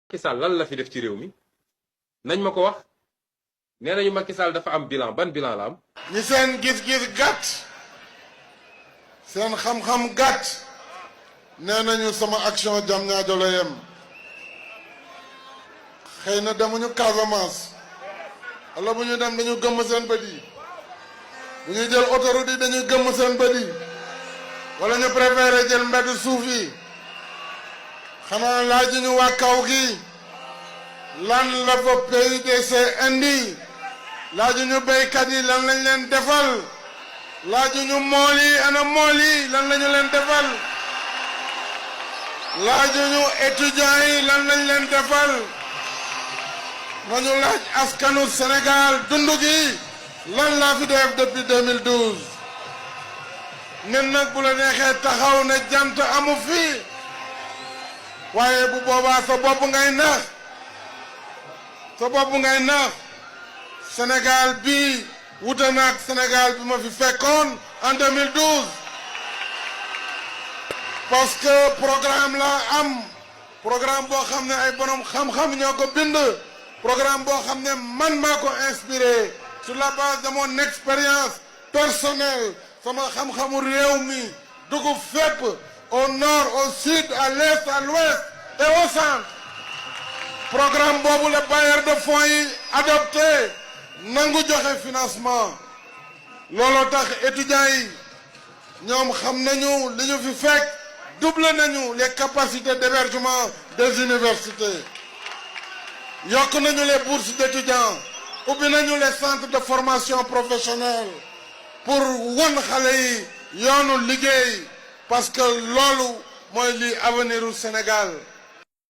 Macky Sall lan la fi def ci réew mi nañ ma ko wax nee nañu Macky Sall dafa am bilan ban bilan la am. ñi seen gis-gis gàtt seen xam-xam gàtt nee nañu sama action Diamniadio la yem xëy na demuñu Casamance wala bu ñu dem dañu gëmm seen bët yi bu ñuy jël autoroute yi dañuy gëmm seen bët yi wala ñu préféré jël mbedd suuf yi xanaa laajuñu waa kaw gi lan la fa PUDC indi laajuñu béykat yi lan lañ leen defal laajuñu mool yi ana mool yi lan lañu leen defal laajuñu étudiants yi lan lañ leen defal nañu laaj askanu Sénégal dund gi lan laa fi def depuis 2012 nen nag bu la neexee taxaw ne jant amu fi waaye bu boobaa sa bopp ngay nax Sénégal bi wute naag Sénégal bi ma fi fekkoon en 2012 parce que programme la am programme boo xam ne ay borom xam-xam ñoo ko bind programme boo xam ne man maa ko inspiré sur la base de mon expérience personnelle sama xam-xamu réew mi dugg fépp au nord au sud à l'est à l'ouest et au centre programme boobu la bailleur de fonds yi adopté nangu joxe financement looloo tax étudiants yi ñoom xam nañu li ñu fi fekk double nañu les capacités d'hébergement des universités yokk nañu les bourses d'étudiants ubbi nañu les centres de formation professionnelle pour won xale yi yoonu liggéey parce que loolu mooy li avenir u Sénégal